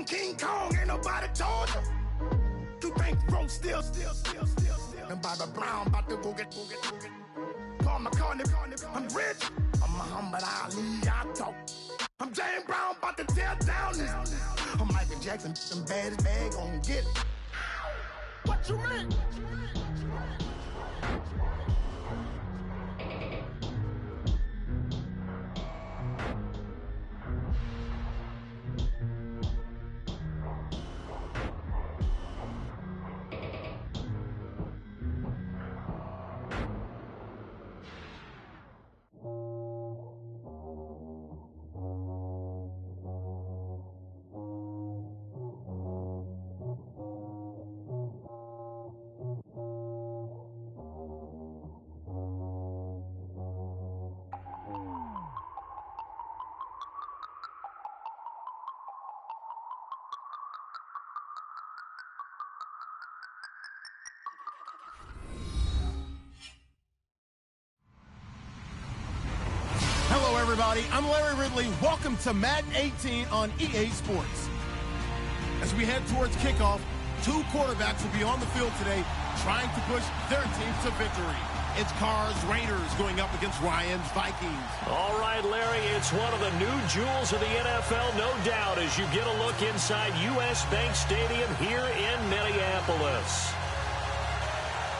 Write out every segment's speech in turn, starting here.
King Kong, ain't nobody told you. You think road still. And Bobby Brown about to go get. Paul McCartney, I'm rich. I'm Muhammad Ali, I talk. I'm James Brown, about to tear down this. I'm Michael Jackson, some baddest bag on get it. What you mean? Everybody, I'm Larry Ridley. Welcome to Madden 18 on EA Sports. As we head towards kickoff, two quarterbacks will be on the field today trying to push their team to victory. It's Carr's Raiders going up against Ryan's Vikings. All right, Larry, it's one of the new jewels of the NFL, no doubt, as you get a look inside U.S. Bank Stadium here in Minneapolis.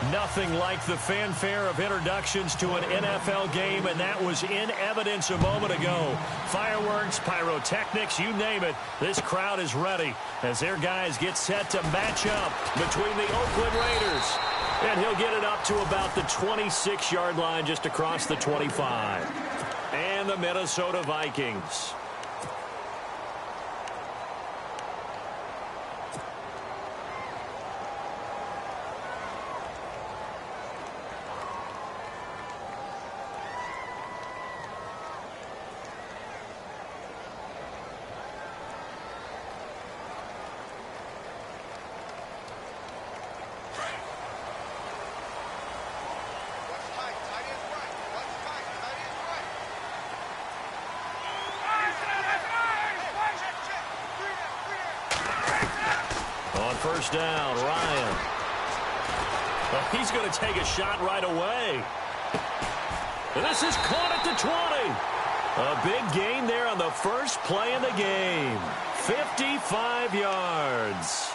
Nothing like the fanfare of introductions to an NFL game, and that was in evidence a moment ago. Fireworks, pyrotechnics, you name it. This crowd is ready as their guys get set to match up between the Oakland Raiders. And he'll get it up to about the 26-yard line, just across the 25. And the Minnesota Vikings. First down, Ryan. Well, he's going to take a shot right away. And this is caught at the 20. A big gain there on the first play of the game. 55 yards.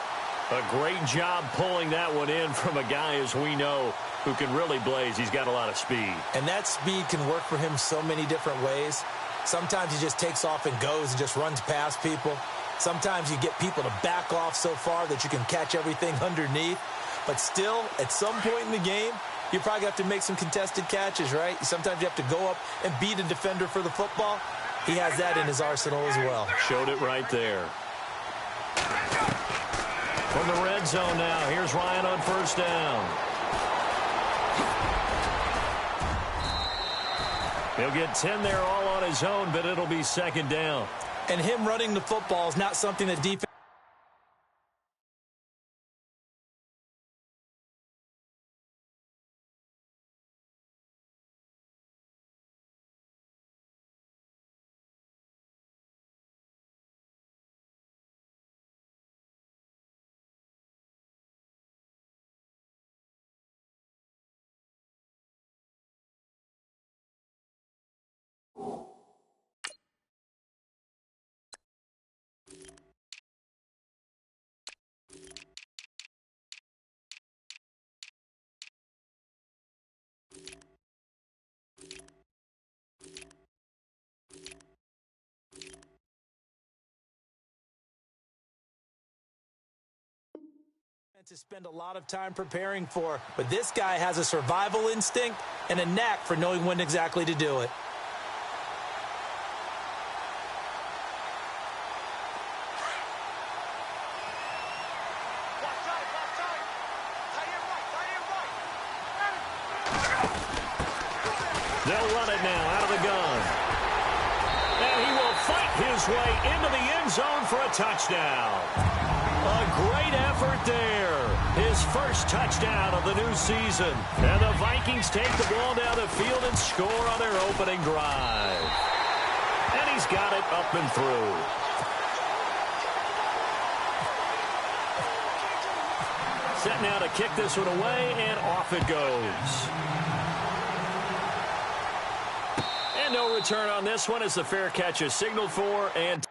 A great job pulling that one in from a guy, as we know, who can really blaze. He's got a lot of speed. And that speed can work for him so many different ways. Sometimes he just takes off and goes and just runs past people. Sometimes you get people to back off so far that you can catch everything underneath. But still, at some point in the game, you probably have to make some contested catches, right? Sometimes you have to go up and beat a defender for the football. He has that in his arsenal as well. Showed it right there. From the red zone now, here's Ryan on first down. He'll get 10 there all on his own, but it'll be second down. And him running the football is not something that defense... to spend a lot of time preparing for, but this guy has a survival instinct and a knack for knowing when exactly to do it. They'll run it now out of the gun. And he will fight his way into the end zone for a touchdown. A great effort there. His first touchdown of the new season. And the Vikings take the ball down the field and score on their opening drive. And he's got it up and through. set now to kick this one away, and off it goes. And no return on this one as the fair catch is signaled for, and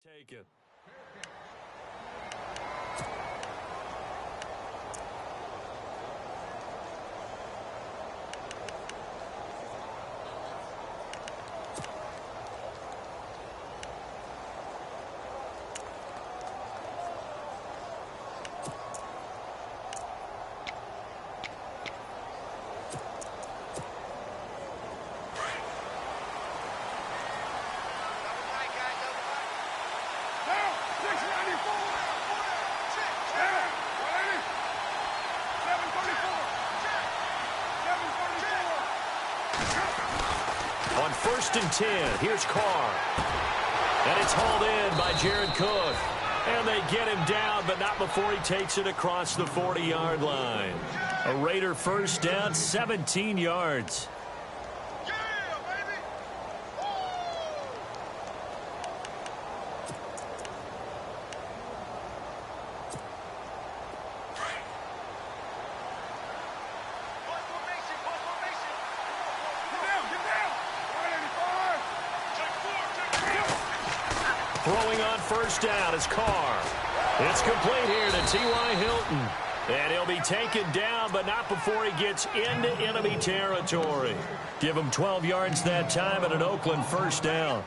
take it. On 1st and 10, here's Carr. And it's hauled in by Jared Cook. And they get him down, but not before he takes it across the 40-yard line. A Raider first down, 17 yards. Throwing on 1st down is Carr. It's complete here to T.Y. Hilton. And he'll be taken down, but not before he gets into enemy territory. Give him 12 yards that time and an Oakland 1st down.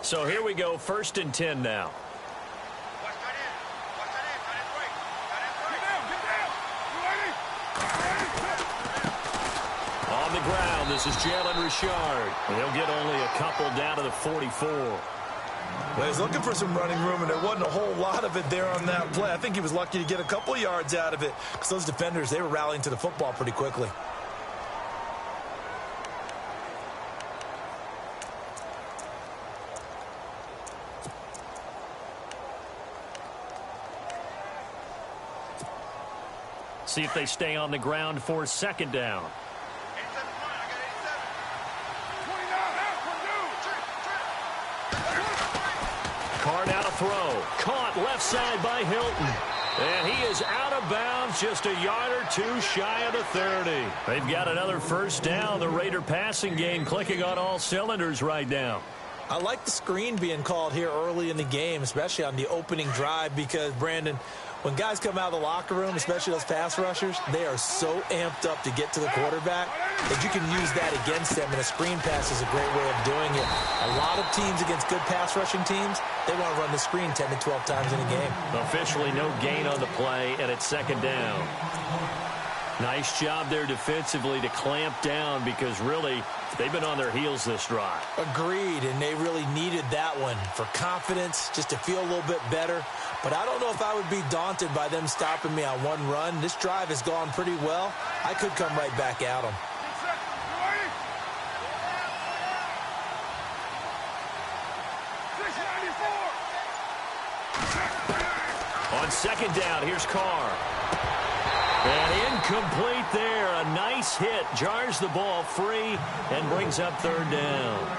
So here we go, 1st and 10 now. On the ground, this is Jalen Richard. They'll get only a couple down to the 44. Well, he's looking for some running room, and there wasn't a whole lot of it there on that play. I think he was lucky to get a couple yards out of it because those defenders, they were rallying to the football pretty quickly. See if they stay on the ground for 2nd down. Carr now to throw. Caught left side by Hilton. And he is out of bounds just a yard or two shy of the 30. They've got another 1st down. The Raider passing game clicking on all cylinders right now. I like the screen being called here early in the game, especially on the opening drive, because, Brandon, when guys come out of the locker room, especially those pass rushers, they are so amped up to get to the quarterback that you can use that against them, and a screen pass is a great way of doing it. A lot of teams against good pass rushing teams, they want to run the screen 10 to 12 times in a game. Officially no gain on the play, and it's 2nd down. Nice job there defensively to clamp down because really they've been on their heels this drive. Agreed, and they really needed that one for confidence, just to feel a little bit better. But I don't know if I would be daunted by them stopping me on one run. This drive has gone pretty well. I could come right back at them. On 2nd down, here's Carr. And incomplete there. A nice hit. Jars the ball free and brings up 3rd down.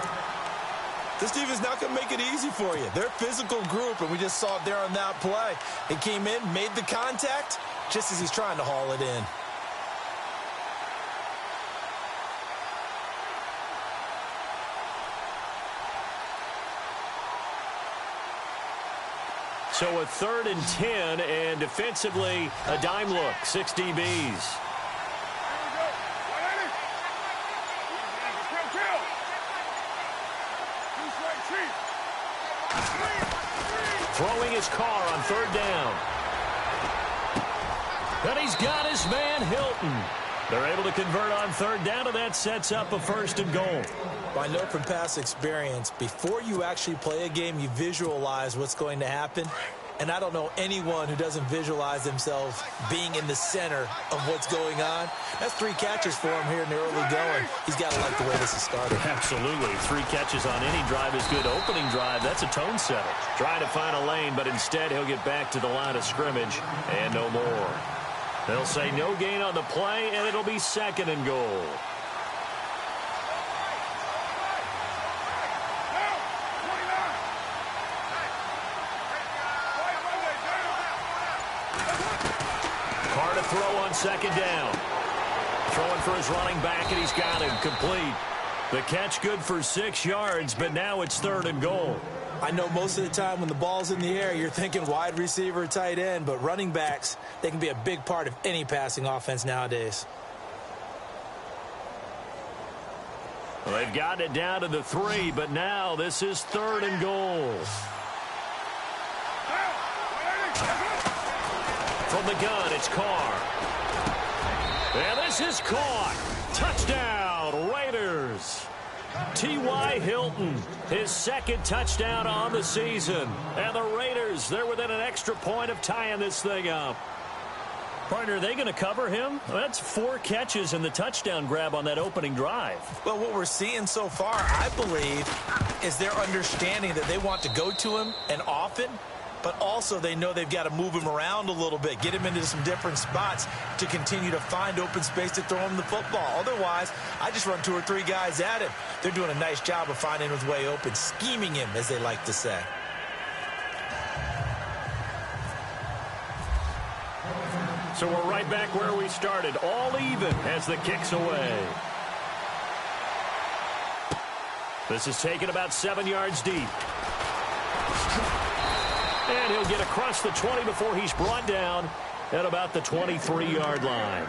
This team is not going to make it easy for you. They're a physical group, and we just saw it there on that play. He came in, made the contact, just as he's trying to haul it in. So a 3rd and 10, and defensively, a dime look, 6 DBs. Throwing his car on 3rd down. And he's got his man, Hilton. They're able to convert on 3rd down, and that sets up a 1st and goal. I know from past experience, before you actually play a game, you visualize what's going to happen. And I don't know anyone who doesn't visualize themselves being in the center of what's going on. That's 3 catches for him here in the early going. He's got to like the way this is started. Absolutely. 3 catches on any drive is good. Opening drive, that's a tone setter. Trying to find a lane, but instead he'll get back to the line of scrimmage and no more. They'll say no gain on the play, and it'll be 2nd and goal. Carr to throw on 2nd down. Throwing for his running back, and he's got him complete. The catch good for 6 yards, but now it's 3rd and goal. I know most of the time when the ball's in the air, you're thinking wide receiver, tight end, but running backs, they can be a big part of any passing offense nowadays. Well, they've gotten it down to the 3, but now this is 3rd and goal. From the gun, it's Carr. And this is caught. Touchdown, Raiders. T.Y. Hilton, his 2nd touchdown on the season. And the Raiders, they're within an extra point of tying this thing up. Partner, are they going to cover him? Well, that's 4 catches and the touchdown grab on that opening drive. Well, what we're seeing so far, I believe, is their understanding that they want to go to him and often, but also they know they've got to move him around a little bit, get him into some different spots to continue to find open space to throw him the football. Otherwise, I just run 2 or 3 guys at him. They're doing a nice job of finding his way open, scheming him, as they like to say. So we're right back where we started, all even as the kick's away. This is taken about 7 yards deep. And he'll get across the 20 before he's brought down at about the 23-yard line.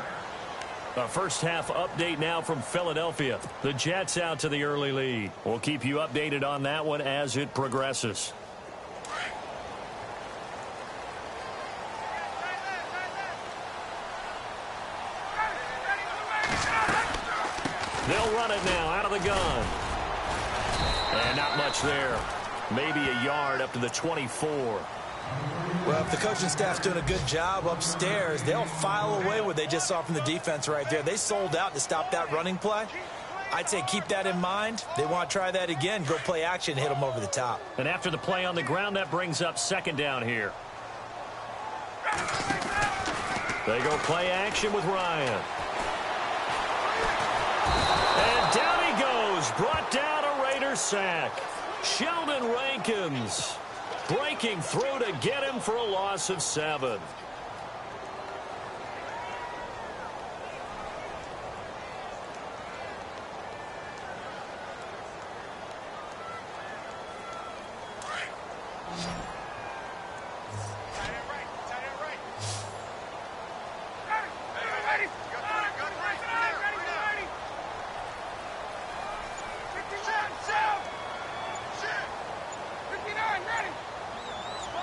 A first half update now from Philadelphia. The Jets out to the early lead. We'll keep you updated on that one as it progresses. They'll run it now out of the gun. And not much there. Maybe a yard up to the 24. Well, if the coaching staff's doing a good job upstairs, they'll file away what they just saw from the defense right there. They sold out to stop that running play. I'd say keep that in mind. They want to try that again. Go play action, hit them over the top. And after the play on the ground, that brings up 2nd down here. They go play action with Ryan. And down he goes. Brought down a Raider sack. Sheldon Rankins breaking through to get him for a loss of 7.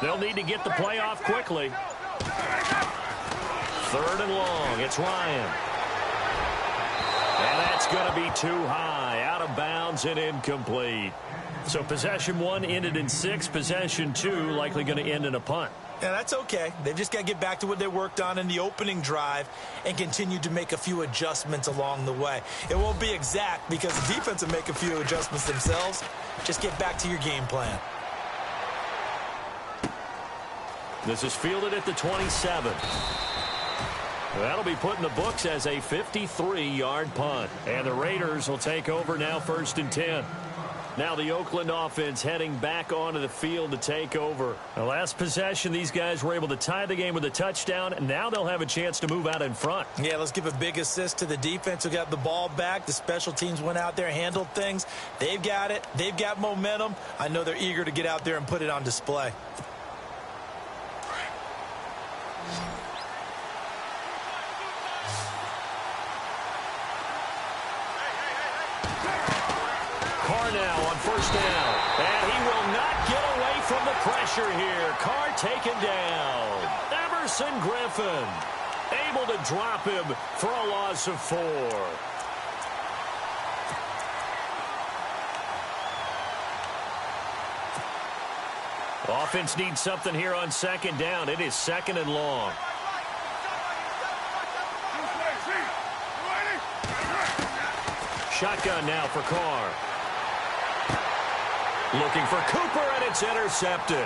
They'll need to get the play off quickly. 3rd and long. It's Ryan. And that's going to be too high. Out of bounds and incomplete. So possession 1 ended in 6. Possession 2 likely going to end in a punt. Yeah, that's okay. They've just got to get back to what they worked on in the opening drive and continue to make a few adjustments along the way. It won't be exact because the defense will make a few adjustments themselves. Just get back to your game plan. This is fielded at the 27. That'll be put in the books as a 53-yard punt. And the Raiders will take over now 1st and 10. Now the Oakland offense heading back onto the field to take over. The last possession, these guys were able to tie the game with a touchdown, and now they'll have a chance to move out in front. Yeah, let's give a big assist to the defense who got the ball back. The special teams went out there, handled things. They've got it. They've got momentum. I know they're eager to get out there and put it on display. Carr now on first down. And he will not get away from the pressure here. Carr taken down. Emerson Griffin able to drop him for a loss of 4. Offense needs something here on second down. It is second and long. Shotgun now for Carr. Looking for Cooper, and it's intercepted.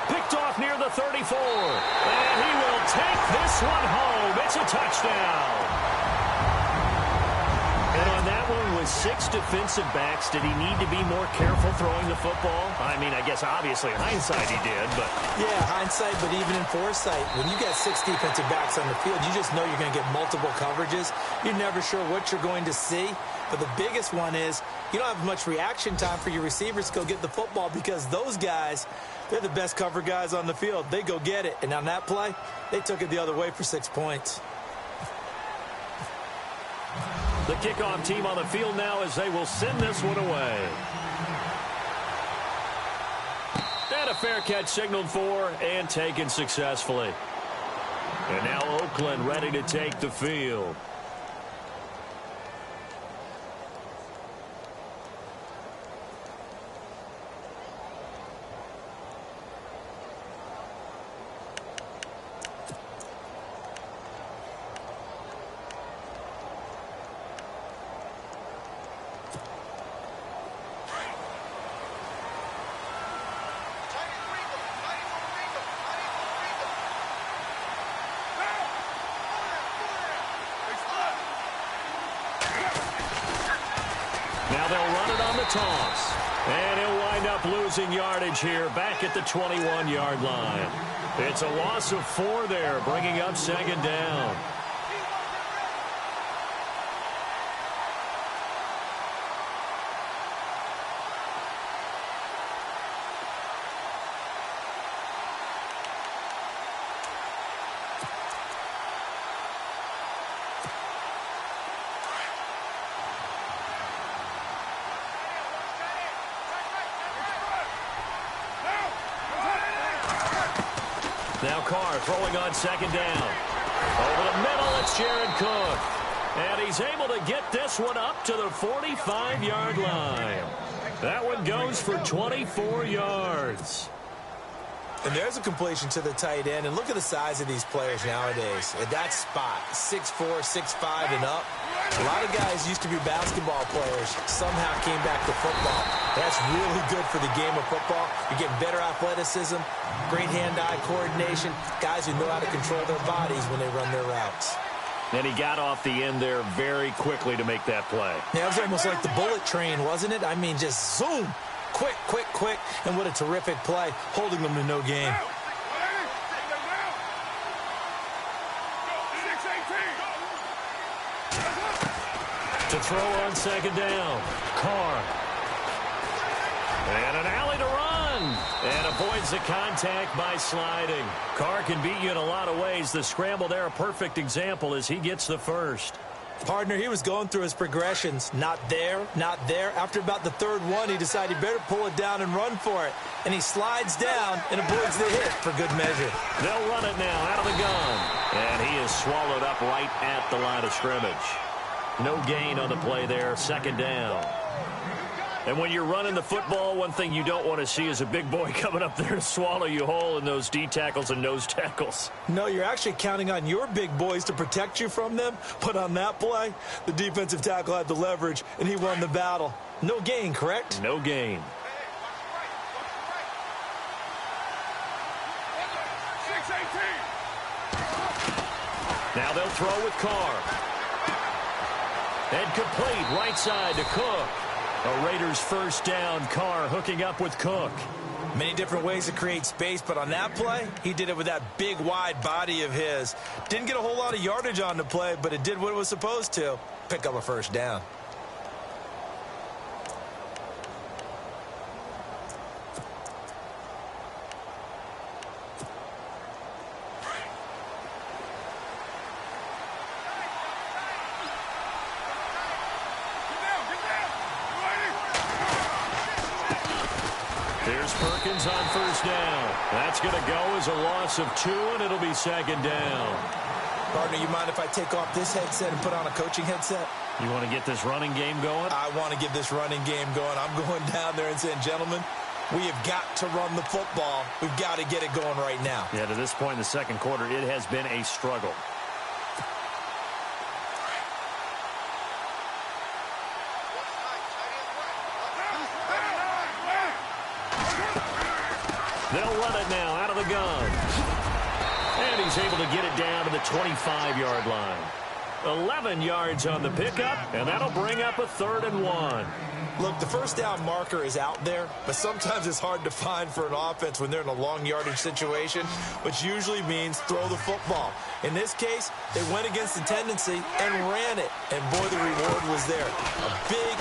Picked off near the 34. And he will take this one home. It's a touchdown. And on that one, with 6 defensive backs, did he need to be more careful throwing the football? I mean, I guess obviously hindsight he did, but... Yeah, hindsight, but even in foresight, when you got 6 defensive backs on the field, you just know you're going to get multiple coverages. You're never sure what you're going to see. But the biggest one is you don't have much reaction time for your receivers to go get the football because those guys, they're the best cover guys on the field. They go get it. And on that play, they took it the other way for 6 points. The kickoff team on the field now as they will send this one away. And a fair catch signaled for and taken successfully. And now Oakland ready to take the field. Toss. And he'll wind up losing yardage here back at the 21-yard line. It's a loss of 4 there, bringing up second down. Now Carr throwing on second down. Over the middle, it's Jared Cook. And he's able to get this one up to the 45-yard line. That one goes for 24 yards. And there's a completion to the tight end. And look at the size of these players nowadays. At that spot, 6'4", 6'5", and up. A lot of guys used to be basketball players. Somehow came back to football. That's really good for the game of football. You're getting better athleticism, great hand-eye coordination, guys who know how to control their bodies when they run their routes. And he got off the end there very quickly to make that play. Yeah, it was almost like the bullet train, wasn't it? I mean, just zoom. Quick, quick, quick. And what a terrific play, holding them to no gain. To throw on second down, Carr. And an alley to run. And avoids the contact by sliding. Carr can beat you in a lot of ways. The scramble there, a perfect example as he gets the first. Partner, he was going through his progressions. Not there, not there. After about the third one, he decided he better pull it down and run for it. And he slides down and avoids the hit for good measure. They'll run it now out of the gun. And he is swallowed up right at the line of scrimmage. No gain on the play there, second down. And when you're running the football, one thing you don't want to see is a big boy coming up there to swallow you whole in those D tackles and nose tackles. No, you're actually counting on your big boys to protect you from them. But on that play, the defensive tackle had the leverage, and he won the battle. No gain, correct? No gain. Now they'll throw with Carr. And complete right side to Cook. A Raiders first down. Carr hooking up with Cook. Many different ways to create space, but on that play, he did it with that big, wide body of his. Didn't get a whole lot of yardage on the play, but it did what it was supposed to. Pick up a first down. Here's Perkins on first down. That's going to go as a loss of 2, and it'll be second down. Partner, you mind if I take off this headset and put on a coaching headset? You want to get this running game going? I want to get this running game going. I'm going down there and saying, gentlemen, we have got to run the football. We've got to get it going right now. Yeah, to this point in the second quarter, it has been a struggle. They'll run it now out of the gun. And he's able to get it down to the 25-yard line. 11 yards on the pickup, and that'll bring up a 3rd and 1. Look, the first down marker is out there, but sometimes it's hard to find for an offense when they're in a long yardage situation, which usually means throw the football. In this case, they went against the tendency and ran it, and boy, the reward was there. A big,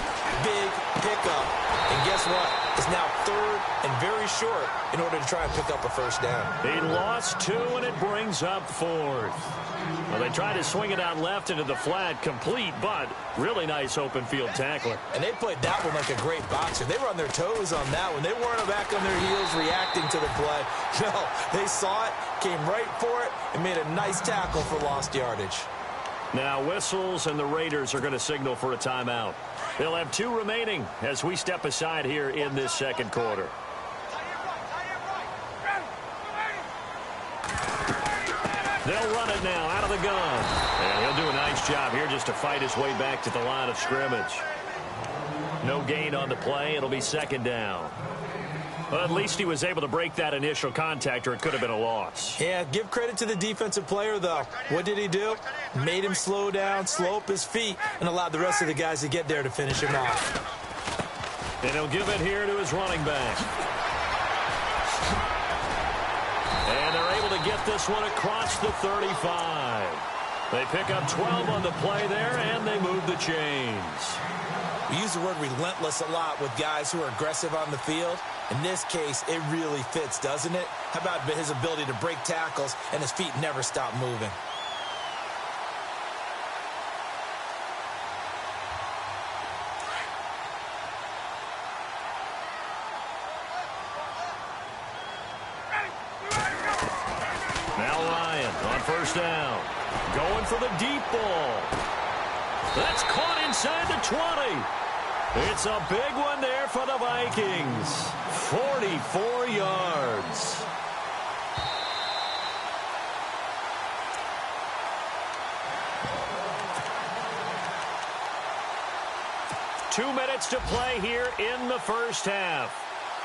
big pickup, and guess what? It's now 3rd and very short in order to try and pick up a first down. He lost 2, and it brings up 4th. Well, they tried to swing it out left into the flat, complete, but really nice open field tackler. And they played that one like a great boxer. They were on their toes on that one. They weren't back on their heels reacting to the play. No, they saw it, came right for it, and made a nice tackle for lost yardage. Now whistles, and the Raiders are going to signal for a timeout. They'll have 2 remaining as we step aside here in this second quarter. They'll run it now out of the gun. And he'll do a nice job here just to fight his way back to the line of scrimmage. No gain on the play. It'll be second down. Well, at least he was able to break that initial contact, or it could have been a loss. Yeah, give credit to the defensive player, though. What did he do? Made him slow down, slow up his feet, and allowed the rest of the guys to get there to finish him off. And he'll give it here to his running back. And they're able to get this one across the 35. They pick up 12 on the play there, and they move the chains. We use the word relentless a lot with guys who are aggressive on the field. In this case, it really fits, doesn't it? How about his ability to break tackles and his feet never stop moving? Now Ryan on first down. Going for the deep ball. That's caught inside the 20. It's a big one there for the Vikings. 44 yards. Two minutes to play here in the first half.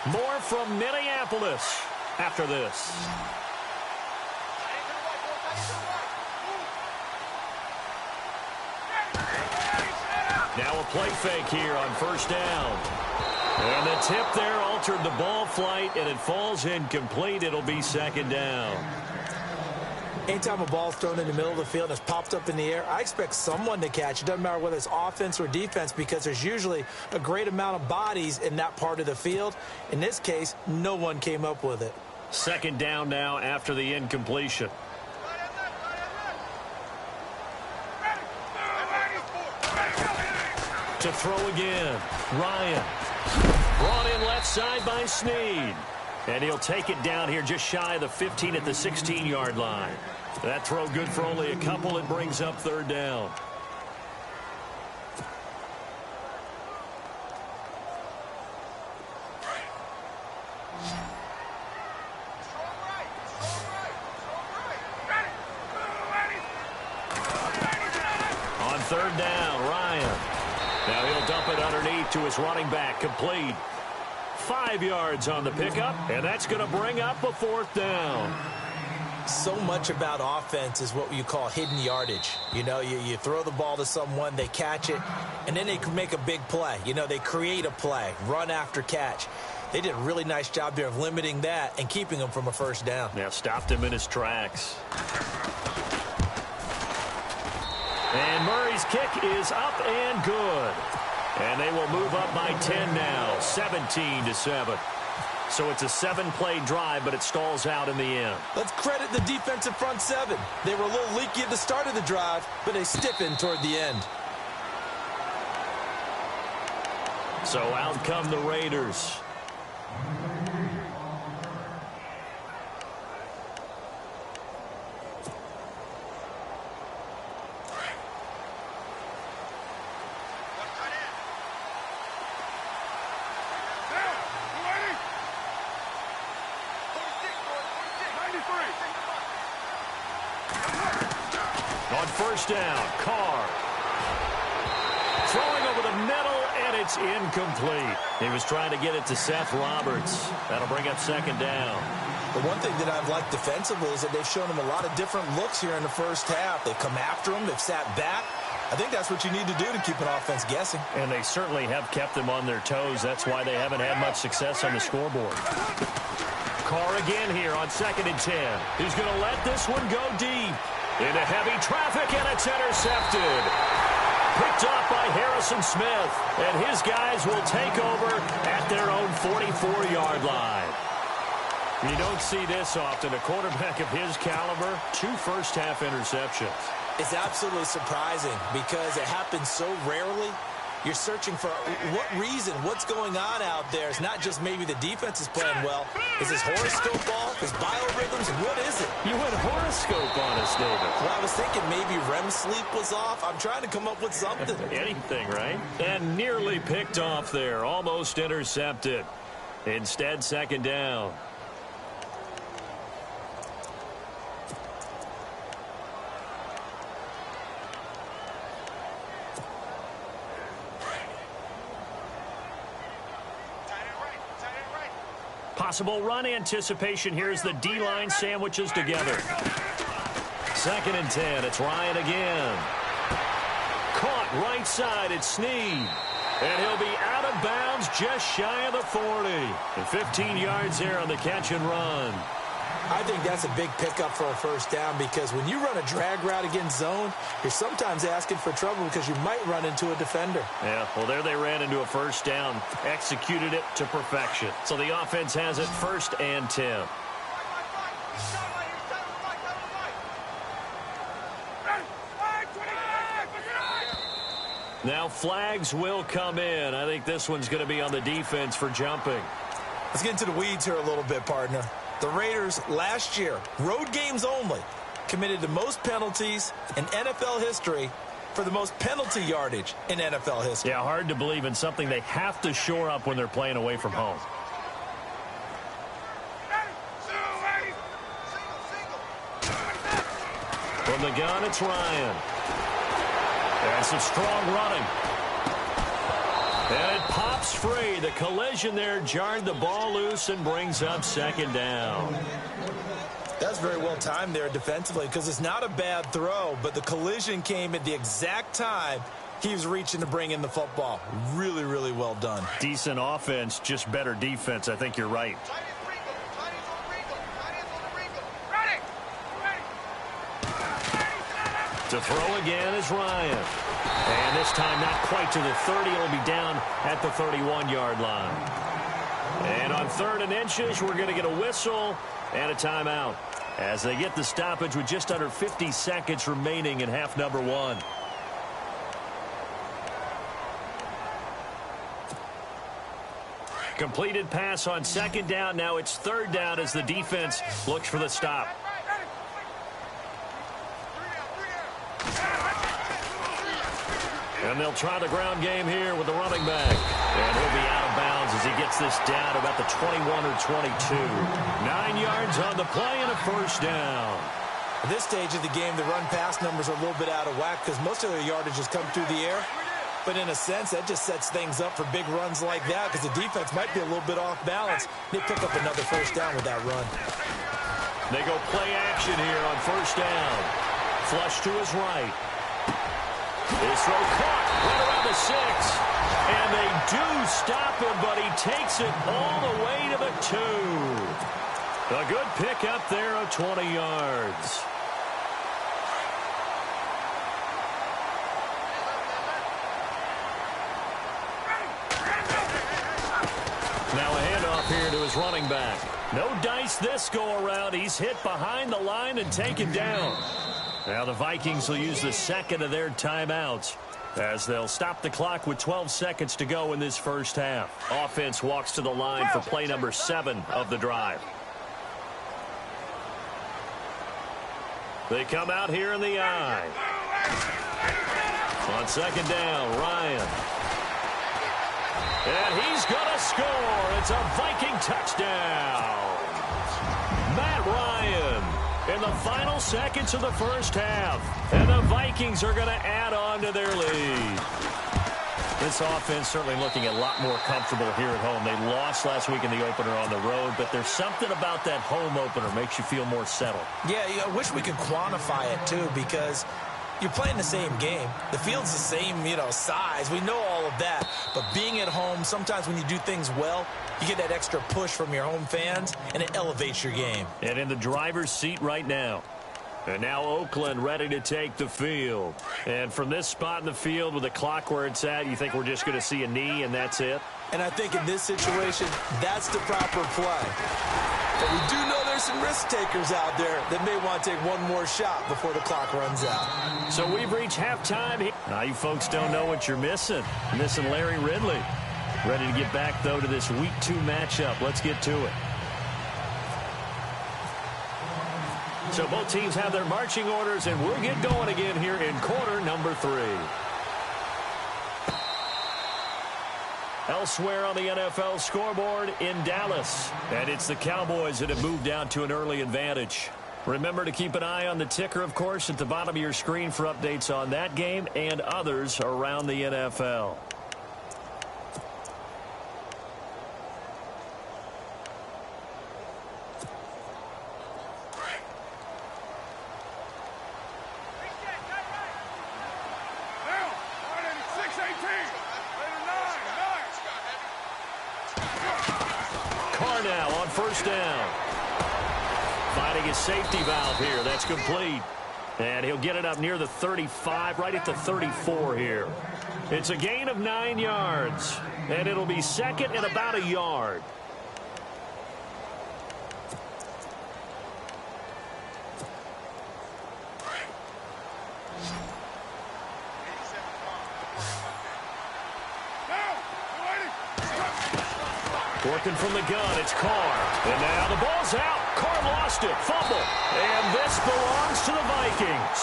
More from Minneapolis after this. Now a play fake here on first down. And the tip there altered the ball flight, and it falls incomplete. It'll be second down. Anytime a ball's thrown in the middle of the field and it's popped up in the air, I expect someone to catch it. Doesn't matter whether it's offense or defense, because there's usually a great amount of bodies in that part of the field. In this case, no one came up with it. Second down now after the incompletion. To throw again. Ryan. Brought in left side by Snead. And he'll take it down here just shy of the 15 at the 16-yard line. That throw good for only a couple. It brings up third down. On third down, Ryan. Now he'll dump it underneath to his running back, complete. 5 yards on the pickup, and that's going to bring up a fourth down. So much about offense is what you call hidden yardage. You know, you throw the ball to someone, they catch it, and then they can make a big play. You know, they create a play, run after catch. They did a really nice job there of limiting that and keeping him from a first down. Yeah, stopped him in his tracks. And Murray's kick is up and good. And they will move up by 10 now, 17-7. So it's a 7-play drive, but it stalls out in the end. Let's credit the defensive front seven. They were a little leaky at the start of the drive, but they stiffened toward the end. So out come the Raiders. first down. Carr. Throwing over the middle, and it's incomplete. He was trying to get it to Seth Roberts. That'll bring up second down. The one thing that I've liked defensively is that they've shown him a lot of different looks here in the first half. They've come after him. They've sat back. I think that's what you need to do to keep an offense guessing. And they certainly have kept them on their toes. That's why they haven't had much success on the scoreboard. Carr again here on 2nd and 10. He's going to let this one go deep. Into heavy traffic, and it's intercepted. Picked off by Harrison Smith. And his guys will take over at their own 44-yard line. You don't see this often. A quarterback of his caliber, 2 first-half interceptions. It's absolutely surprising because it happens so rarely. You're searching for what reason, what's going on out there. It's not just maybe the defense is playing well. Is his horoscope off? His biorhythms? What is it? You went horoscope on us, David. Well, I was thinking maybe REM sleep was off. I'm trying to come up with something. Anything, right? And nearly picked off there. Almost intercepted. Instead, 2nd down. Possible run anticipation here as the D-line sandwiches together. 2nd and 10. It's Ryan again. Caught right side. It's Snead. And he'll be out of bounds just shy of the 40. And 15 yards there on the catch and run. I think that's a big pickup for a first down because when you run a drag route against zone, you're sometimes asking for trouble because you might run into a defender. Yeah, well, there they ran into a first down, executed it to perfection. So the offense has it 1st and 10. Now flags will come in. I think this one's going to be on the defense for jumping. Let's get into the weeds here a little bit, partner. The Raiders last year, road games only, committed the most penalties in NFL history for the most penalty yardage in NFL history. Yeah, hard to believe in something they have to shore up when they're playing away from home. From the gun, it's Ryan. And some strong running. And it pops free. The collision there jarred the ball loose and brings up 2nd down. That's very well timed there defensively because it's not a bad throw, but the collision came at the exact time he was reaching to bring in the football. Really, really well done. Decent offense, just better defense. I think you're right. To throw again is Ryan. And this time not quite to the 30. It'll be down at the 31-yard line. And on 3rd and inches, we're going to get a whistle and a timeout as they get the stoppage with just under 50 seconds remaining in half number 1. Completed pass on 2nd down. Now it's 3rd down as the defense looks for the stop. And they'll try the ground game here with the running back. And he'll be out of bounds as he gets this down about the 21 or 22. 9 yards on the play and a first down. At this stage of the game, the run-pass numbers are a little bit out of whack because most of their yardage has come through the air. But in a sense, that just sets things up for big runs like that because the defense might be a little bit off balance. They pick up another first down with that run. They go play action here on 1st down. Flush to his right. His throw caught right around the 6. And they do stop him, but he takes it all the way to the 2. A good pickup there of 20 yards. Now a handoff here to his running back. No dice this go around. He's hit behind the line and taken down. Now the Vikings will use the 2nd of their timeouts as they'll stop the clock with 12 seconds to go in this first half. Offense walks to the line for play number 7 of the drive. They come out here in the I. On 2nd down, Ryan. And he's going to score. It's a Viking touchdown. Matt Ryan in the final seconds of the first half. And the Vikings are going to add on to their lead. This offense certainly looking a lot more comfortable here at home. They lost last week in the opener on the road, but there's something about that home opener makes you feel more settled. Yeah, I wish we could quantify it, too, because you're playing the same game. The field's the same, size. We know all of that. But being at home, sometimes when you do things well, you get that extra push from your home fans, and it elevates your game. And in the driver's seat right now. And now Oakland ready to take the field. And from this spot in the field with the clock where it's at, you think we're just going to see a knee and that's it? And I think in this situation, that's the proper play. But we do know there's some risk takers out there that may want to take one more shot before the clock runs out. So we've reached halftime here. Now you folks don't know what you're missing. You're missing Larry Ridley. Ready to get back, though, to this Week 2 matchup. Let's get to it. So both teams have their marching orders, and we'll get going again here in quarter number 3. Elsewhere on the NFL scoreboard in Dallas. And it's the Cowboys that have moved out to an early advantage. Remember to keep an eye on the ticker, of course, at the bottom of your screen for updates on that game and others around the NFL. First down. Finding his safety valve here. That's complete. And he'll get it up near the 35, right at the 34 here. It's a gain of 9 yards. And it'll be second and about a yard. Working from the gun, it's Carr. And now the ball's out. Carr lost it. Fumble. And this belongs to the Vikings.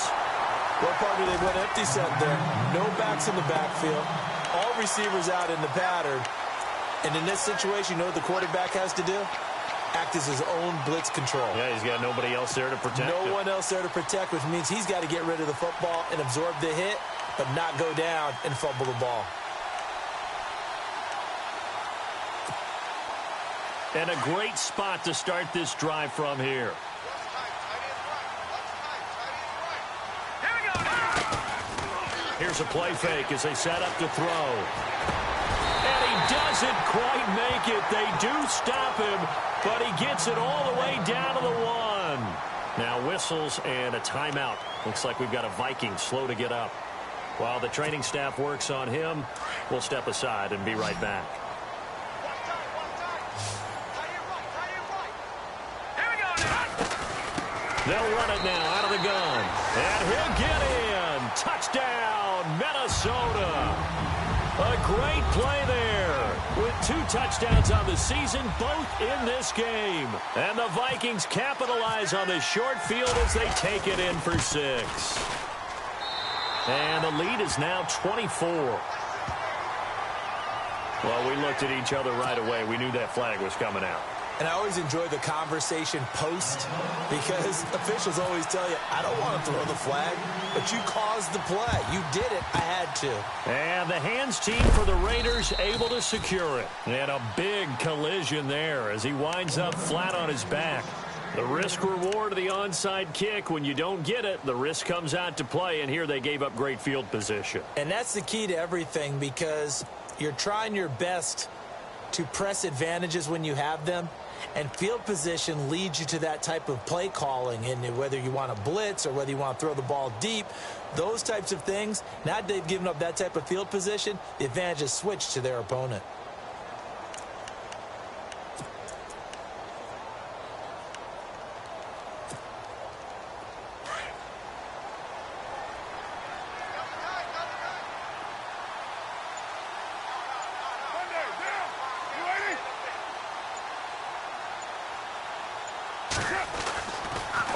Well, partner, they went empty set there. No backs in the backfield. All receivers out in the pattern. And in this situation, you know what the quarterback has to do? Act as his own blitz control. Yeah, he's got nobody else there to protect him. No one else there to protect, which means he's got to get rid of the football and absorb the hit, but not go down and fumble the ball. And a great spot to start this drive from here. Here's a play fake as they set up to throw. And he doesn't quite make it. They do stop him, but he gets it all the way down to the 1. Now whistles and a timeout. Looks like we've got a Viking slow to get up. While the training staff works on him, we'll step aside and be right back. They'll run it now out of the gun. And he'll get in. Touchdown, Minnesota. A great play there. With 2 touchdowns on the season, both in this game. And the Vikings capitalize on the short field as they take it in for 6. And the lead is now 24. Well, we looked at each other right away. We knew that flag was coming out. And I always enjoy the conversation post because officials always tell you, I don't want to throw the flag, but you caused the play. You did it. I had to. And the hands team for the Raiders able to secure it. And a big collision there as he winds up flat on his back. The risk reward of the onside kick. When you don't get it, the risk comes out to play. And here they gave up great field position. And that's the key to everything because you're trying your best to press advantages when you have them. And field position leads you to that type of play calling. And whether you want to blitz or whether you want to throw the ball deep, those types of things, now that they've given up that type of field position, the advantage is switched to their opponent.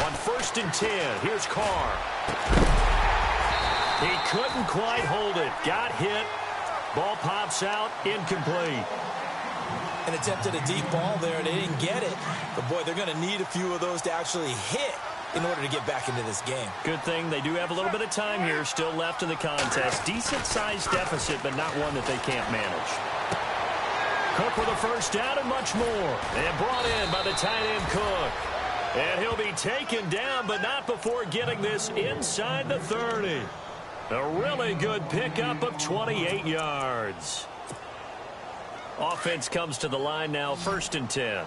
On 1st and 10, here's Carr. He couldn't quite hold it. Got hit. Ball pops out, incomplete. And attempted a deep ball there, and they didn't get it. But, boy, they're going to need a few of those to actually hit in order to get back into this game. Good thing they do have a little bit of time here still left in the contest. Decent-sized deficit, but not one that they can't manage. Cook with a first down and much more. And brought in by the tight end Cook. And he'll be taken down, but not before getting this inside the 30. A really good pickup of 28 yards. Offense comes to the line now, 1st and 10.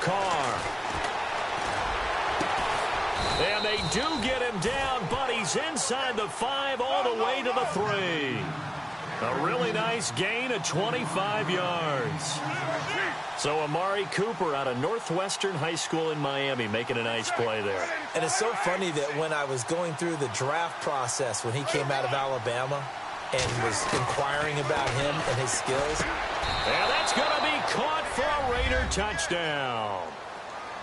Carr. And they do get him down, but he's inside the 5 all the way to the 3. A really nice gain of 25 yards. So Amari Cooper out of Northwestern High School in Miami making a nice play there. And it's so funny that when I was going through the draft process when he came out of Alabama and was inquiring about him and his skills. And that's going to be caught for a Raider touchdown.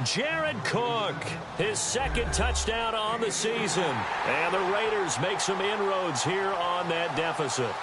Jared Cook, his 2nd touchdown on the season. And the Raiders make some inroads here on that deficit.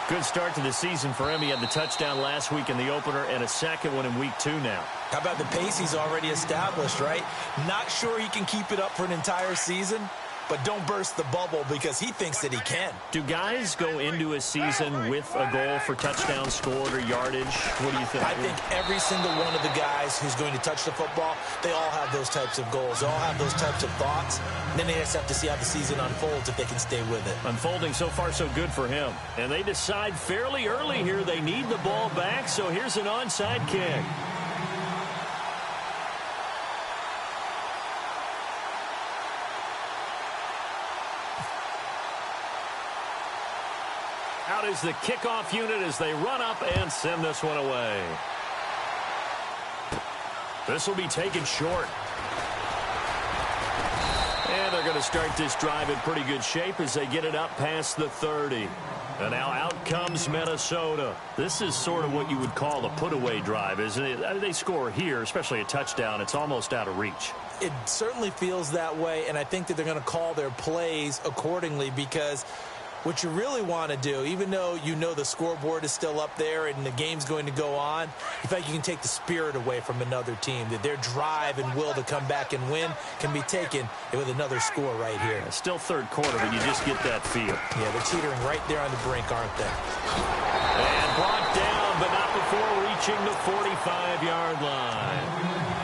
Good start to the season for him. He had the touchdown last week in the opener and a 2nd one in week 2 now. How about the pace he's already established, right? Not sure he can keep it up for an entire season, but don't burst the bubble because he thinks that he can. Do guys go into a season with a goal for touchdown scored or yardage? What do you think? I think every single one of the guys who's going to touch the football, they all have those types of goals. They all have those types of thoughts. And then they just have to see how the season unfolds if they can stay with it. Unfolding so far so good for him. And they decide fairly early here they need the ball back, so here's an onside kick. Out is the kickoff unit as they run up and send this one away. This will be taken short. And they're going to start this drive in pretty good shape as they get it up past the 30. And now out comes Minnesota. This is sort of what you would call a put-away drive, isn't it? They score here, especially a touchdown. It's almost out of reach. It certainly feels that way, and I think that they're going to call their plays accordingly because what you really want to do, even though you know the scoreboard is still up there and the game's going to go on, you feel like you can take the spirit away from another team, that their drive and will to come back and win can be taken with another score right here. Yeah, still 3rd quarter, but you just get that feel. Yeah, they're teetering right there on the brink, aren't they? And brought down, but not before reaching the 45-yard line.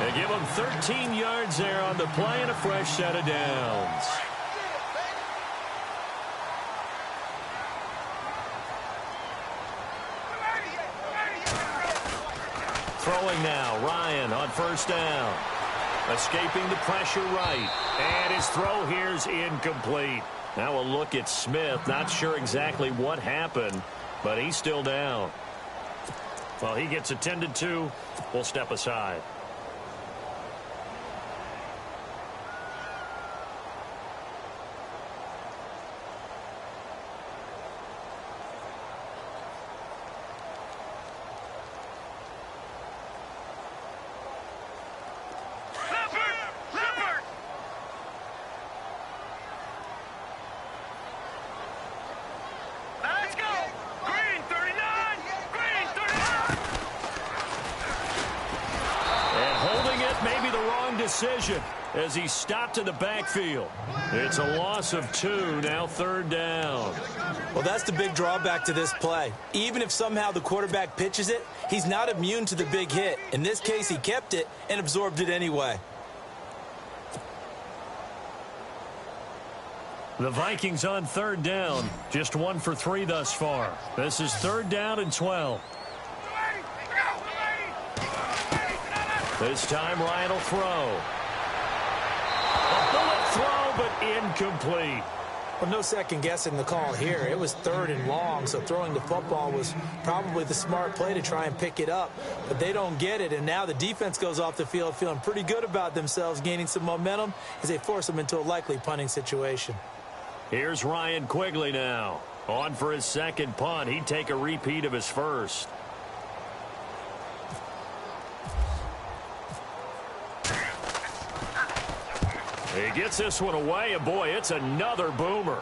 They give them 13 yards there on the play and a fresh set of downs. Throwing now, Ryan on 1st down. Escaping the pressure right. And his throw here's incomplete. Now a look at Smith. Not sure exactly what happened, but he's still down. Well, he gets attended to. We'll step aside. Decision as he stopped in the backfield. It's a loss of 2, now 3rd down. Well, that's the big drawback to this play. Even if somehow the quarterback pitches it, he's not immune to the big hit. In this case, he kept it and absorbed it anyway. The Vikings on 3rd down, just 1 for 3 thus far. This is 3rd down and 12. This time Ryan will throw. A bullet throw, but incomplete. Well, no second guessing the call here. It was 3rd and long, so throwing the football was probably the smart play to try and pick it up. But they don't get it, and now the defense goes off the field feeling pretty good about themselves, gaining some momentum as they force them into a likely punting situation. Here's Ryan Quigley now. On for his 2nd punt. He'd take a repeat of his 1st. He gets this one away, and boy, it's another boomer.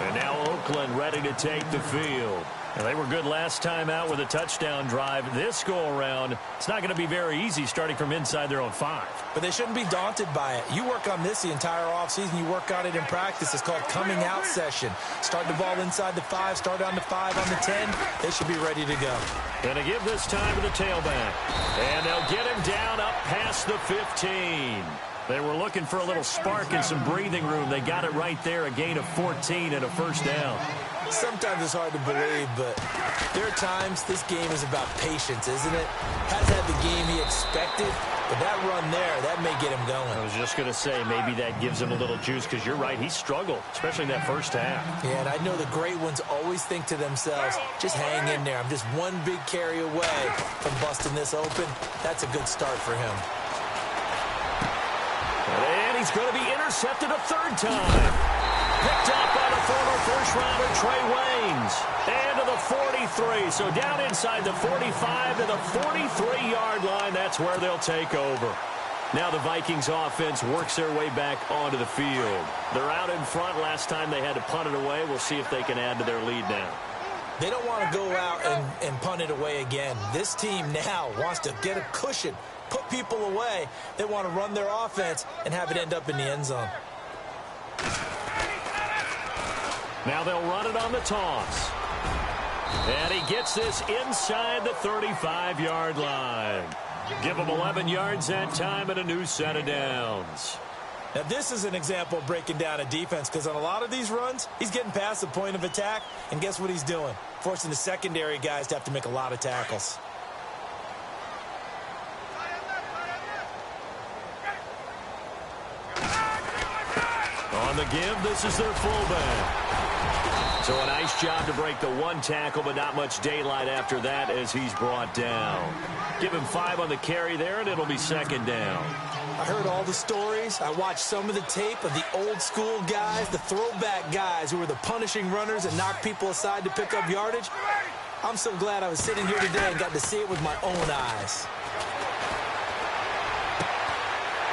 And now Oakland ready to take the field. And they were good last time out with a touchdown drive. This go-around, it's not going to be very easy starting from inside their own 5. But they shouldn't be daunted by it. You work on this the entire offseason. You work on it in practice. It's called coming out session. Start the ball inside the 5, start on the 5, on the 10. They should be ready to go. Going to give this time to the tailback. And they'll get him down up past the 15. They were looking for a little spark and some breathing room. They got it right there, a gain of 14 and a first down. Sometimes it's hard to believe, but there are times this game is about patience, isn't it? Hasn't had the game he expected, but that run there, that may get him going. I was just going to say, maybe that gives him a little juice, because you're right, he struggled, especially in that first half. Yeah, and I know the great ones always think to themselves, just hang in there. I'm just one big carry away from busting this open. That's a good start for him. And he's going to be intercepted a third time. Picked up by the former first-rounder Trey Waynes. And to the 43. So down inside the 45 to the 43-yard line. That's where they'll take over. Now the Vikings offense works their way back onto the field. They're out in front. Last time they had to punt it away. We'll see if they can add to their lead now. They don't want to go out and punt it away again. This team now wants to get a cushion, put people away. They want to run their offense and have it end up in the end zone. Now they'll run it on the toss. And he gets this inside the 35-yard line. Give him 11 yards that time and a new set of downs. Now this is an example of breaking down a defense, because on a lot of these runs, he's getting past the point of attack, and guess what he's doing? Forcing the secondary guys to have to make a lot of tackles. On the give, this is their fullback. So a nice job to break the one tackle, but not much daylight after that as he's brought down. Give him 5 on the carry there, and it'll be second down. I heard all the stories. I watched some of the tape of the old school guys, the throwback guys who were the punishing runners and knocked people aside to pick up yardage. I'm so glad I was sitting here today and got to see it with my own eyes.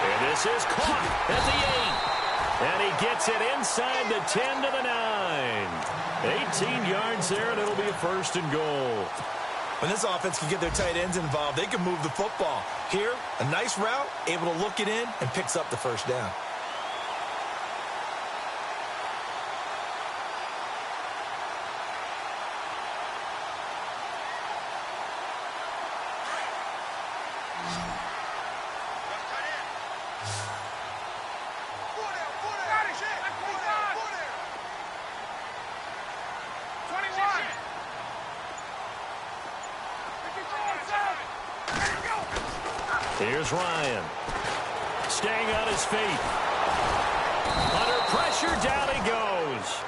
And this is caught at the 8. And he gets it inside the 10 to the 9. 18 yards there, and it'll be a first and goal. When this offense can get their tight ends involved, they can move the football. Here, a nice route, able to look it in, and picks up the first down. Here's Ryan. Staying on his feet. Under pressure, down he goes.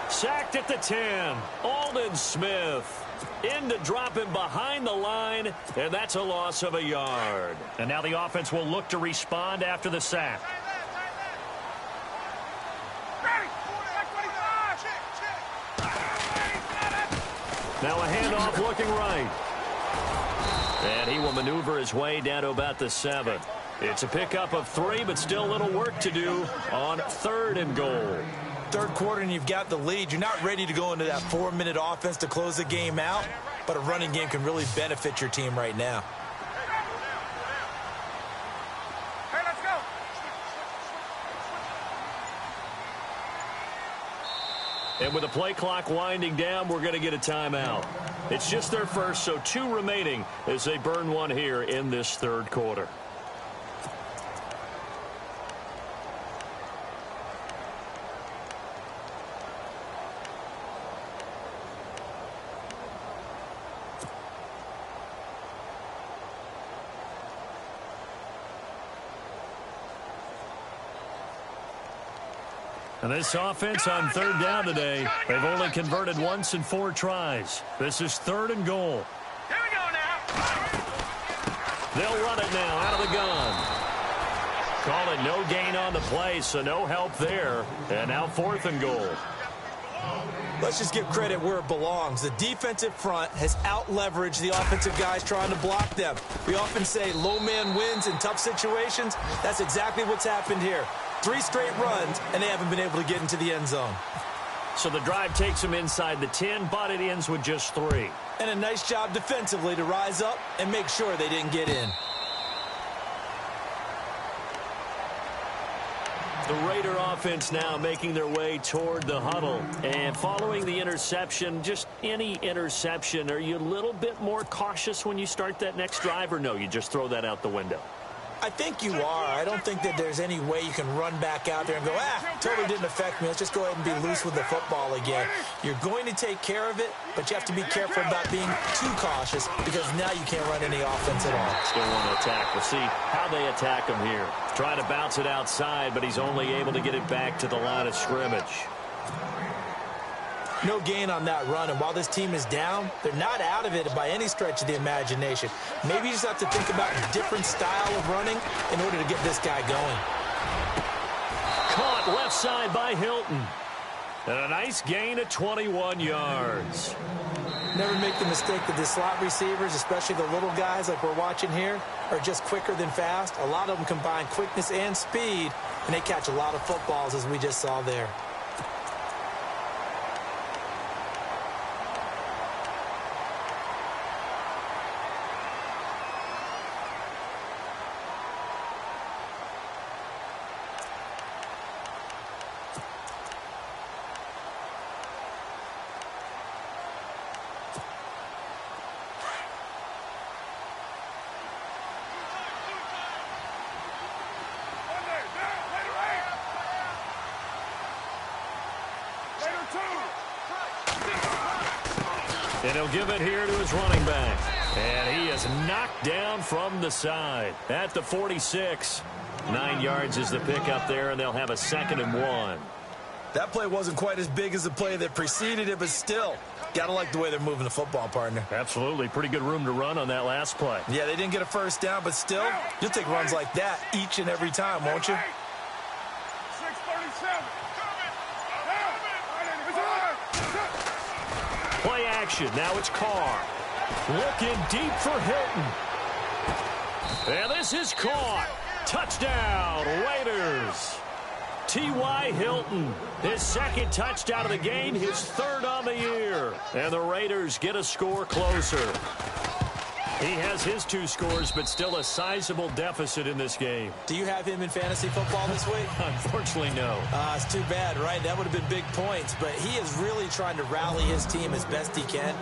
Sacked at the 10. Aldon Smith. In to drop him behind the line, and that's a loss of a yard. And now the offense will look to respond after the sack. Now a handoff looking right. And he will maneuver his way down to about the 7. It's a pickup of 3, but still a little work to do on 3rd and goal. Third quarter and you've got the lead. You're not ready to go into that 4-minute offense to close the game out, but a running game can really benefit your team right now. Hey, let's go. And with the play clock winding down, we're going to get a timeout. It's just their first, so 2 remaining as they burn one here in this 3rd quarter. And this offense on 3rd down today, they've only converted once in 4 tries. This is 3rd and goal. Here we go now. They'll run it now out of the gun. Call it no gain on the play, so no help there. And now 4th and goal. Let's just give credit where it belongs. The defensive front has out-leveraged the offensive guys trying to block them. We often say low man wins in tough situations. That's exactly what's happened here. 3 straight runs, and they haven't been able to get into the end zone. So the drive takes him inside the 10, but it ends with just 3. And a nice job defensively to rise up and make sure they didn't get in. The Raider offense now making their way toward the huddle. And following the interception, just any interception, are you a little bit more cautious when you start that next drive, or no, you just throw that out the window? I think you are. I don't think that there's any way you can run back out there and go, totally didn't affect me. Let's just go ahead and be loose with the football again. You're going to take care of it, but you have to be careful about being too cautious because now you can't run any offense at all. Still want to attack. We'll see how they attack him here. Trying to bounce it outside, but he's only able to get it back to the line of scrimmage. No gain on that run, and while this team is down, they're not out of it by any stretch of the imagination. Maybe you just have to think about a different style of running in order to get this guy going. Caught left side by Hilton. And a nice gain of 21 yards. Never make the mistake that the slot receivers, especially the little guys like we're watching here, are just quicker than fast. A lot of them combine quickness and speed, and they catch a lot of footballs, as we just saw there. And he'll give it here to his running back. And he is knocked down from the side at the 46. 9 yards is the pickup there, and they'll have a 2nd and 1. That play wasn't quite as big as the play that preceded it, but still, got to like the way they're moving the football, partner. Absolutely. Pretty good room to run on that last play. Yeah, they didn't get a first down, but still, you'll take runs like that each and every time, won't you? 637. Play action. Now it's Carr. Looking deep for Hilton. And this is caught. Touchdown, Raiders. T.Y. Hilton, his 2nd touchdown of the game, his 3rd on the year. And the Raiders get a score closer. He has his 2 scores, but still a sizable deficit in this game. Do you have him in fantasy football this week? Unfortunately, no. It's too bad, right? That would have been big points, but he is really trying to rally his team as best he can.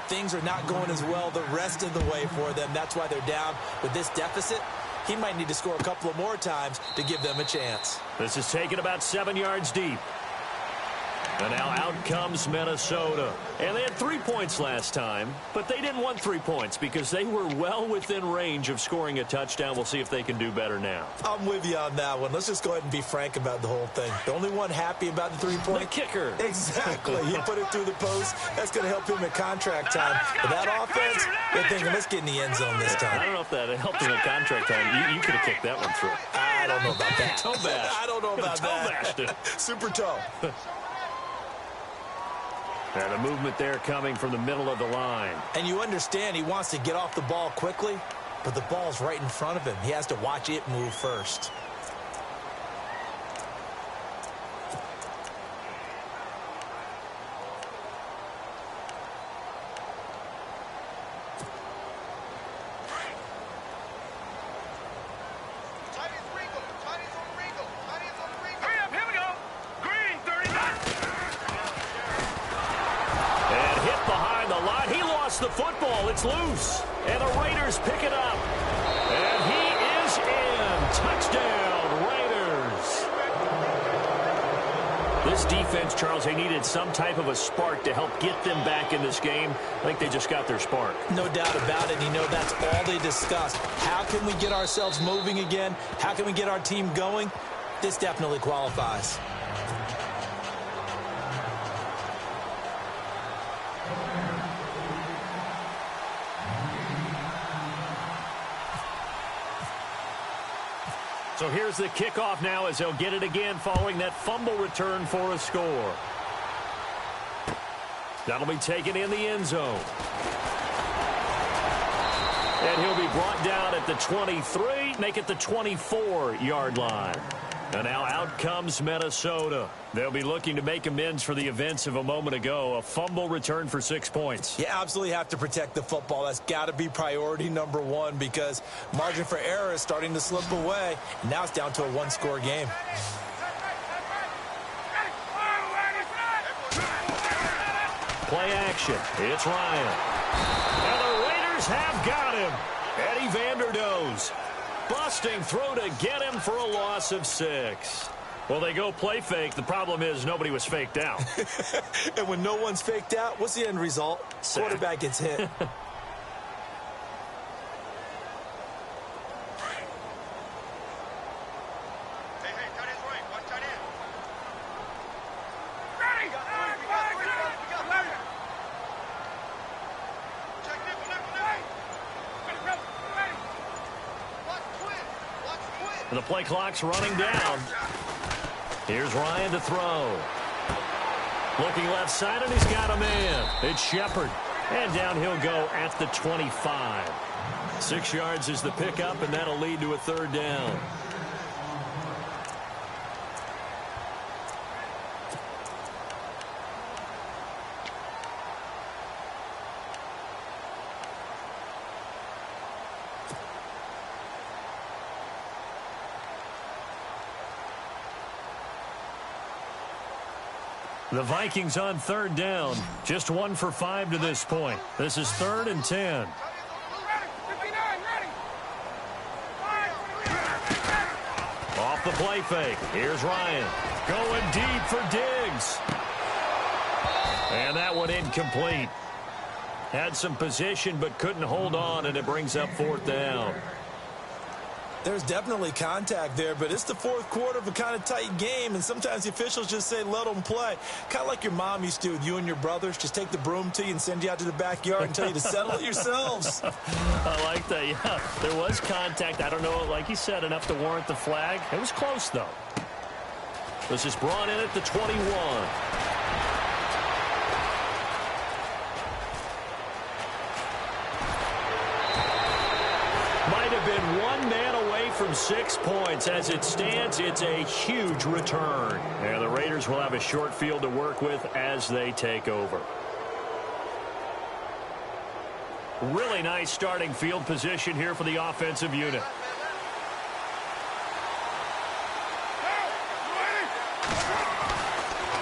Things are not going as well the rest of the way for them. That's why they're down with this deficit. He might need to score a couple of more times to give them a chance. This is taken about 7 yards deep. And now out comes Minnesota. And they had 3 points last time, but they didn't want 3 points because they were well within range of scoring a touchdown. We'll see if they can do better now. I'm with you on that one. Let's just go ahead and be frank about the whole thing. The only one happy about the 3-point? The kicker. Exactly. He put it through the post. That's going to help him at contract time. But that offense, they're thinking, let's get in the end zone this time. I don't know if that helped him at contract time. You could have kicked that one through. I don't know about that. Toe bash. I don't know about that. Toe bashed it. Super toe. And the movement there coming from the middle of the line. And you understand he wants to get off the ball quickly, but the ball's right in front of him. He has to watch it move first. The football, it's loose, and the Raiders pick it up, and he is in. Touchdown, Raiders. This defense, Charles, they needed some type of a spark to help get them back in this game. I think they just got their spark. No doubt about it. You know, that's all they discussed. How can we get ourselves moving again? How can we get our team going? This definitely qualifies. So here's the kickoff now as they'll get it again following that fumble return for a score. That'll be taken in the end zone. And he'll be brought down at the 23, make it the 24-yard line. And now out comes Minnesota. They'll be looking to make amends for the events of a moment ago. A fumble return for 6 points. You absolutely have to protect the football. That's got to be priority number one because margin for error is starting to slip away. And now it's down to a one-score game. Play action. It's Ryan. And the Raiders have got him. Eddie Vanderdoes. Busting through to get him for a loss of 6. Well, they go play fake. The problem is nobody was faked out. And when no one's faked out, what's the end result? Quarterback gets hit. The play clock's running down. Here's Ryan to throw. Looking left side, and he's got a man. It's Shepard. And down he'll go at the 25. 6 yards is the pickup, and that'll lead to a third down. The Vikings on third down. Just 1 for 5 to this point. This is 3rd and 10. Off the play fake. Here's Ryan. Going deep for Diggs. And that one incomplete. Had some position but couldn't hold on, and it brings up 4th down. There's definitely contact there, but it's the fourth quarter of a kind of tight game, and sometimes the officials just say, let them play. Kind of like your mom used to do with you and your brothers. Just take the broom to you and send you out to the backyard and tell you to settle it yourselves. I like that, yeah. There was contact. I don't know, like you said, enough to warrant the flag. It was close, though. This is brought in at the 21. Might have been one man away from 6 points. As it stands, it's a huge return. And the Raiders will have a short field to work with as they take over. Really nice starting field position here for the offensive unit.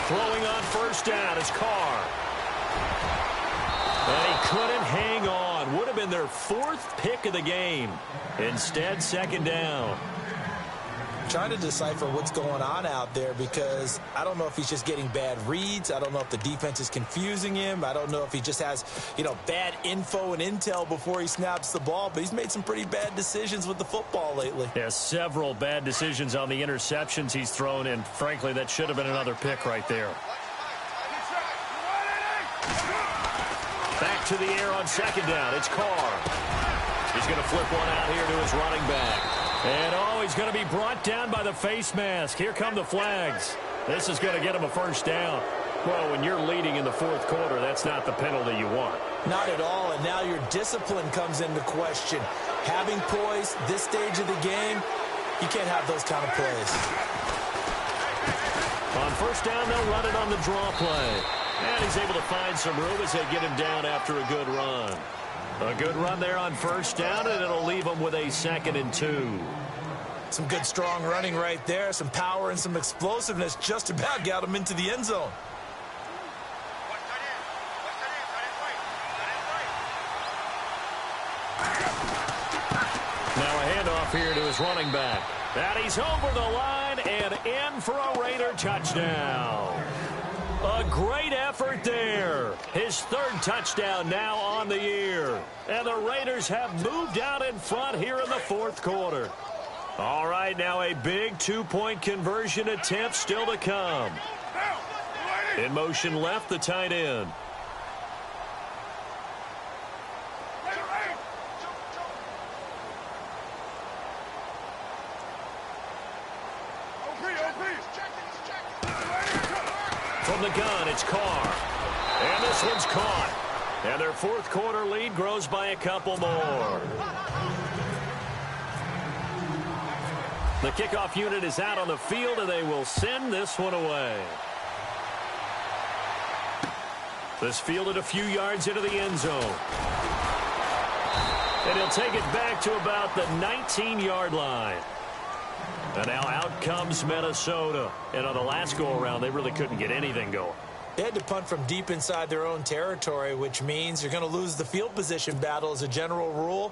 Throwing on first down is Carr. And he couldn't hang on. Would have been their 4th pick of the game. Instead, second down. Trying to decipher what's going on out there because I don't know if he's just getting bad reads. I don't know if the defense is confusing him. I don't know if he just has, bad info and intel before he snaps the ball. But he's made some pretty bad decisions with the football lately. Yeah, several bad decisions on the interceptions he's thrown, and frankly, that should have been another pick right there. Back to the air on second down. It's Carr. He's going to flip one out here to his running back. And, he's going to be brought down by the face mask. Here come the flags. This is going to get him a first down. Well, when you're leading in the 4th quarter, that's not the penalty you want. Not at all, and now your discipline comes into question. Having poise this stage of the game, you can't have those kind of plays. On first down, they'll run it on the draw play. And he's able to find some room as they get him down after a good run. A good run there on first down, and it'll leave him with a 2nd and 2. Some good, strong running right there. Some power and some explosiveness just about got him into the end zone. Now a handoff here to his running back. And he's over the line and in for a Raider touchdown. A great effort there. His 3rd touchdown now on the year. And the Raiders have moved out in front here in the 4th quarter. All right, now a big 2-point conversion attempt still to come. In motion left, the tight end. From the gun, it's Carr. And this one's caught. And their 4th quarter lead grows by a couple more. The kickoff unit is out on the field, and they will send this one away. This fielded a few yards into the end zone. And he'll take it back to about the 19-yard line. And now out comes Minnesota. And on the last go-around, they really couldn't get anything going. They had to punt from deep inside their own territory, which means you're going to lose the field position battle as a general rule.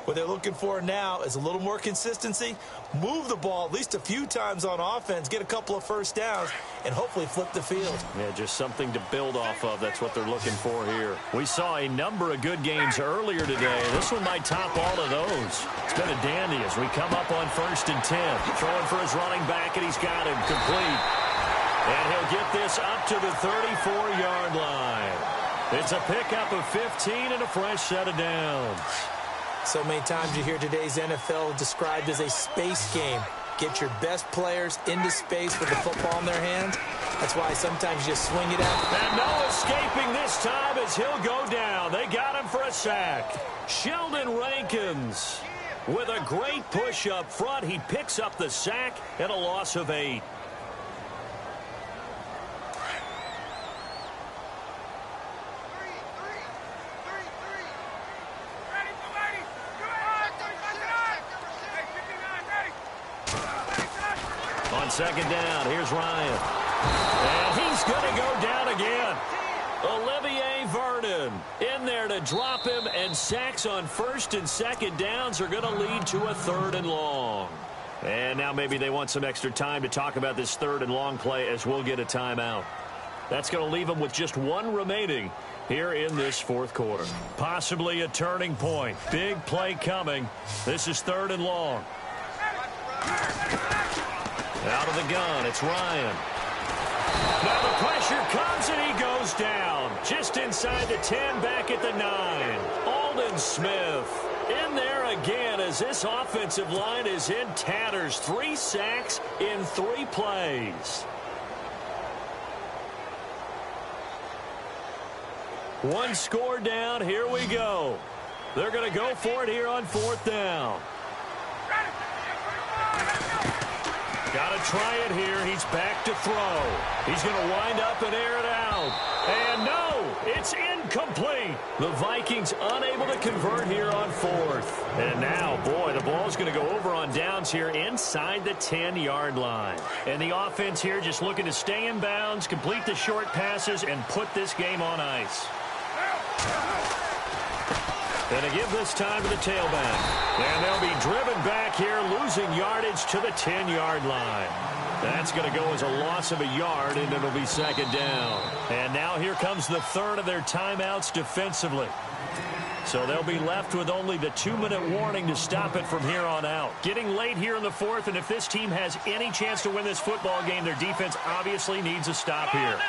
What they're looking for now is a little more consistency, move the ball at least a few times on offense, get a couple of first downs, and hopefully flip the field. Yeah, just something to build off of. That's what they're looking for here. We saw a number of good games earlier today. This one might top all of those. It's been a dandy as we come up on 1st and 10. Throwing for his running back, and he's got him complete. And he'll get this up to the 34-yard line. It's a pickup of 15 and a fresh set of downs. So many times you hear today's NFL described as a space game. Get your best players into space with the football in their hands. That's why sometimes you just swing it out. And no escaping this time as he'll go down. They got him for a sack. Sheldon Rankins with a great push up front. He picks up the sack and a loss of 8. On 2nd down, here's Ryan. And he's going to go down again. Olivier Vernon in there to drop him, and sacks on 1st and 2nd downs are going to lead to a 3rd and long. And now maybe they want some extra time to talk about this 3rd and long play as we'll get a timeout. That's going to leave them with just 1 remaining here in this 4th quarter. Possibly a turning point. Big play coming. This is 3rd and long. Out of the gun, it's Ryan. Now the pressure comes, and he goes down. Just inside the 10, back at the 9. Aldon Smith in there again as this offensive line is in tatters. 3 sacks in 3 plays. 1 score down. Here we go. They're going to go for it here on 4th down. Got to try it here. He's back to throw. He's going to wind up and air it out. And no, it's incomplete. The Vikings unable to convert here on 4th. And now, boy, the ball's going to go over on downs here inside the 10-yard line. And the offense here just looking to stay in bounds, complete the short passes, and put this game on ice. Going to give this time to the tailback. And they'll be driven back here, losing yardage to the 10-yard line. That's going to go as a loss of a yard, and it'll be 2nd down. And now here comes the 3rd of their timeouts defensively. So they'll be left with only the 2-minute warning to stop it from here on out. Getting late here in the 4th, and if this team has any chance to win this football game, their defense obviously needs a stop here.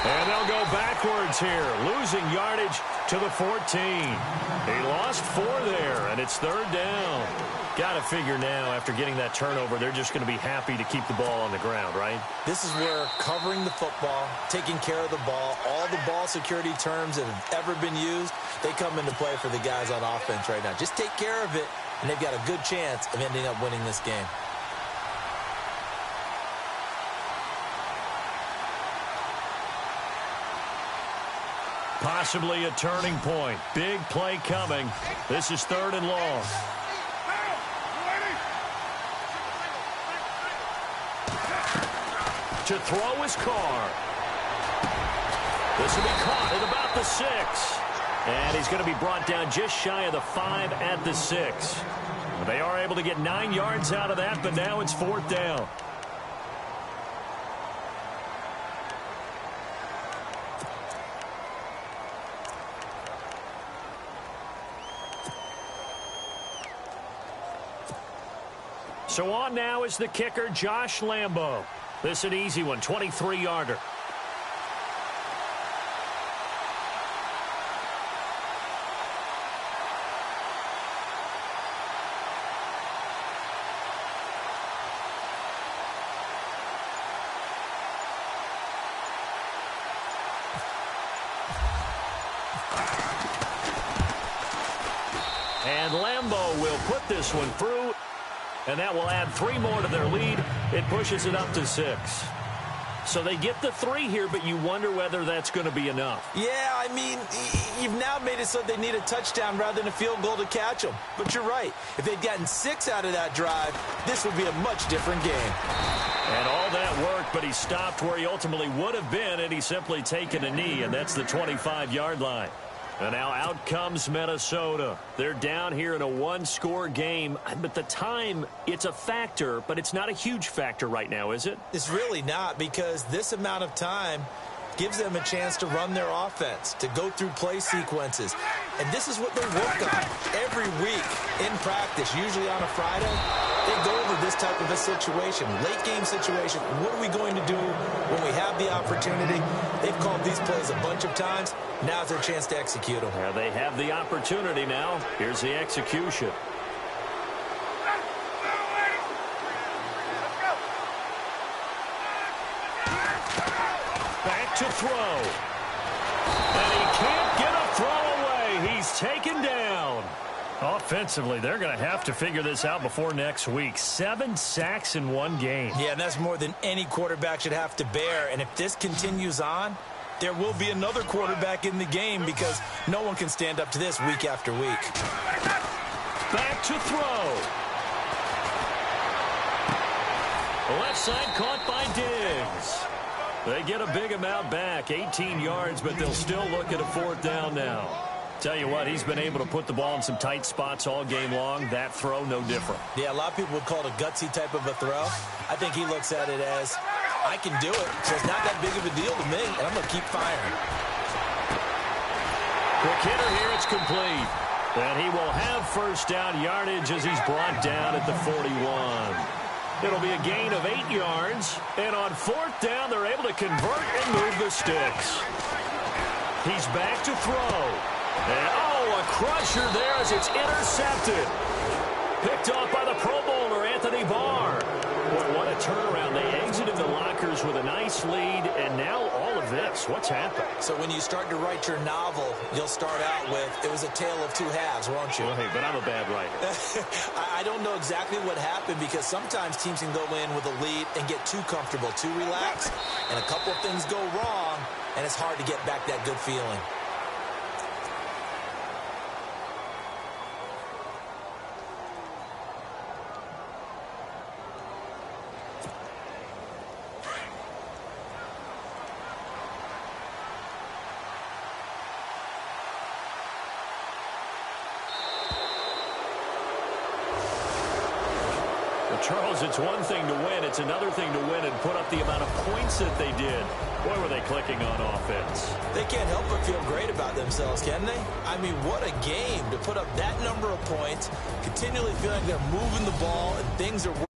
And they'll go backwards here, losing yardage to the 14. He lost 4 there, and it's 3rd down. Got to figure now, after getting that turnover, they're just going to be happy to keep the ball on the ground, right? This is where covering the football, taking care of the ball, all the ball security terms that have ever been used, they come into play for the guys on offense right now. Just take care of it, and they've got a good chance of ending up winning this game. Possibly a turning point. Big play coming. This is 3rd and long. To throw is Carr. This will be caught at about the 6. And he's going to be brought down just shy of the 5 at the 6. They are able to get 9 yards out of that, but now it's 4th down. So on now is the kicker, Josh Lambo. This is an easy one, 23-yarder. And Lambeau will put this one through, and that will add 3 more to their lead. It pushes it up to 6. So they get the 3 here, but you wonder whether that's going to be enough. Yeah, I mean, you've now made it so they need a touchdown rather than a field goal to catch them. But you're right. If they'd gotten 6 out of that drive, this would be a much different game. And all that work, but he stopped where he ultimately would have been, and he's simply taken a knee, and that's the 25-yard line. And now out comes Minnesota. They're down here in a 1-score game. But the time, it's a factor, but it's not a huge factor right now, is it? It's really not, because this amount of time gives them a chance to run their offense, to go through play sequences. And this is what they work on every week in practice, usually on a Friday. They go over this type of a situation, late game situation. What are we going to do when we have the opportunity? They've called these plays a bunch of times. Now's their chance to execute them. Yeah, they have the opportunity now. Here's the execution. Back to throw. And he can't get a throw away. He's taken down. Offensively, they're going to have to figure this out before next week. 7 sacks in 1 game. Yeah, and that's more than any quarterback should have to bear. And if this continues on, there will be another quarterback in the game because no one can stand up to this week after week. Back to throw. Left side caught by Diggs. They get a big amount back, 18 yards, but they'll still look at a 4th down now. Tell you what, he's been able to put the ball in some tight spots all game long. That throw, no different. Yeah, a lot of people would call it a gutsy type of a throw. I think he looks at it as, I can do it, so it's not that big of a deal to me, and I'm going to keep firing. Quick hitter here, it's complete. And he will have 1st down yardage as he's brought down at the 41. It'll be a gain of 8 yards, and on 4th down, they're able to convert and move the sticks. He's back to throw. And, oh, a crusher there as it's intercepted. Picked off by the Pro Bowler, Anthony Barr. Boy, what a turnaround. They exited the lockers with a nice lead, and now all of this. What's happened? So when you start to write your novel, you'll start out with, it was a tale of 2 halves, won't you? Well, hey, but I'm a bad writer. I don't know exactly what happened because sometimes teams can go in with a lead and get too comfortable, too relaxed, and a couple of things go wrong, and it's hard to get back that good feeling. Charles, it's one thing to win. It's another thing to win and put up the amount of points that they did. Boy, were they clicking on offense. They can't help but feel great about themselves, can they? I mean, what a game to put up that number of points, continually feeling like they're moving the ball and things are